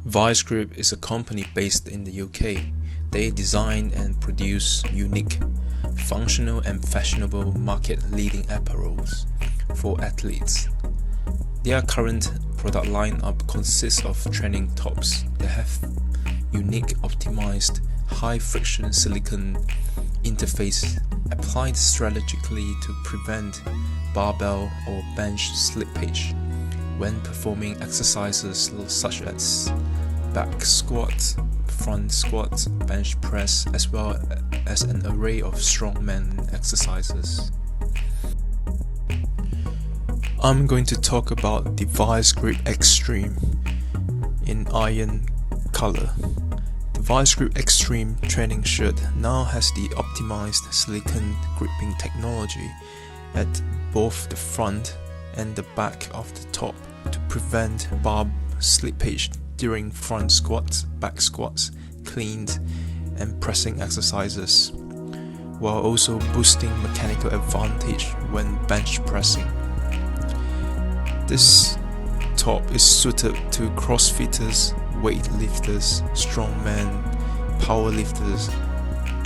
ViceGRIP is a company based in the UK. They design and produce unique, functional and fashionable market-leading apparels for athletes. Their current product lineup consists of training tops that have unique optimized high-friction silicone interface applied strategically to prevent barbell or bench slippage when performing exercises such as back squat, front squat, bench press, as well as an array of strongman exercises. I'm going to talk about the ViceGRIP Extreme in iron color. The ViceGRIP Extreme training shirt now has the optimized silicone gripping technology at both the front and the back of the top to prevent bar slippage during front squats, back squats, cleans, and pressing exercises, while also boosting mechanical advantage when bench pressing. This top is suited to crossfitters, weightlifters, strongman, powerlifters,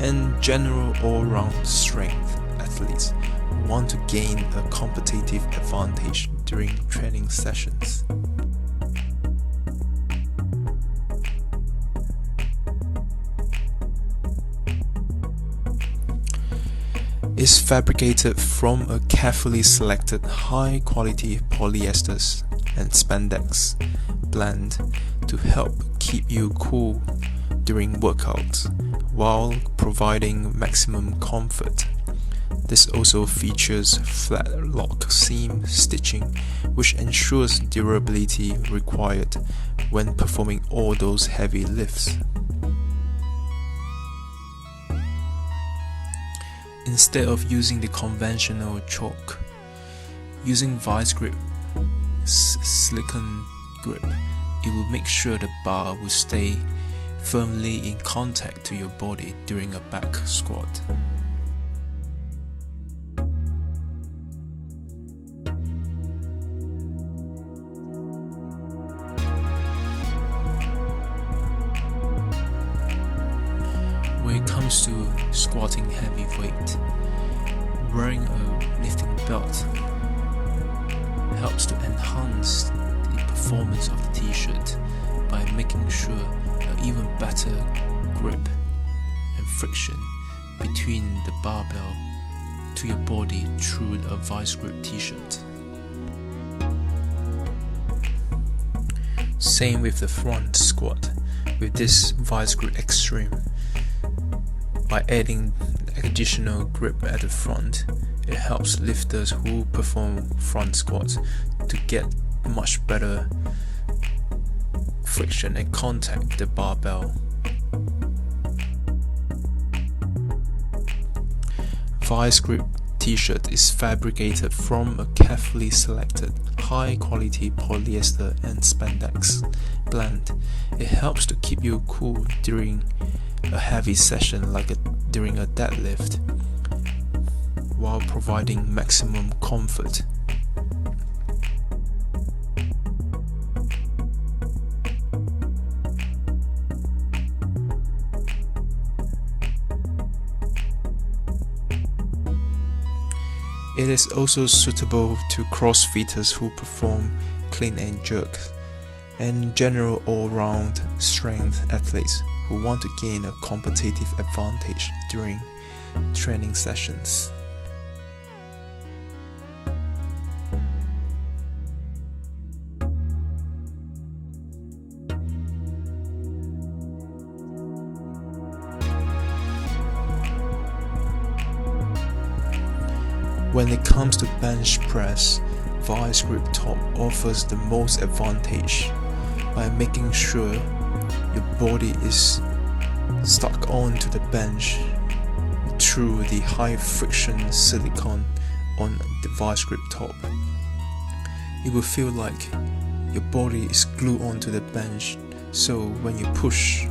and general all-round strength athletes who want to gain a competitive advantage during training sessions. Is fabricated from a carefully selected high-quality polyester and spandex blend to help keep you cool during workouts while providing maximum comfort. This also features flat lock seam stitching, which ensures durability required when performing all those heavy lifts. Instead of using the conventional choke, using ViceGRIP silicone grip, it will make sure the bar will stay firmly in contact to your body during a back squat. When it comes to squatting heavy weight, wearing a lifting belt helps to enhance the performance of the t-shirt by making sure an even better grip and friction between the barbell to your body through a ViceGRIP t-shirt. Same with the front squat with this ViceGRIP Extreme. By adding additional grip at the front, it helps lifters who perform front squats to get much better friction and contact with the barbell. ViceGRIP t-shirt is fabricated from a carefully selected high-quality polyester and spandex blend. It helps to keep you cool during a heavy session like during a deadlift, while providing maximum comfort. It is also suitable to crossfitters who perform clean and jerk, and general all-round strength athletes who want to gain a competitive advantage during training sessions. When it comes to bench press, ViceGRIP top offers the most advantage by making sure your body is stuck onto the bench through the high friction silicone on the ViceGRIP top. It will feel like your body is glued onto the bench, so when you push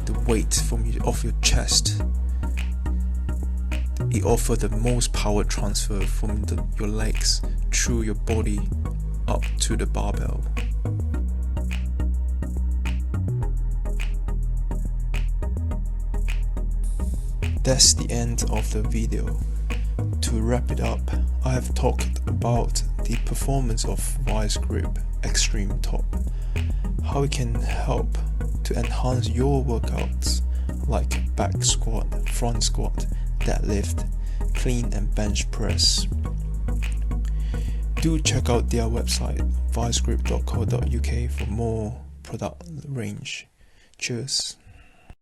the weight off your chest, it offers the most power transfer from your legs through your body up to the barbell. that's the end of the video. To wrap it up, I have talked about the performance of ViceGRIP Extreme Top, how it can help to enhance your workouts like back squat, front squat, deadlift, clean and bench press. Do check out their website vicegrip.co.uk for more product range. Cheers.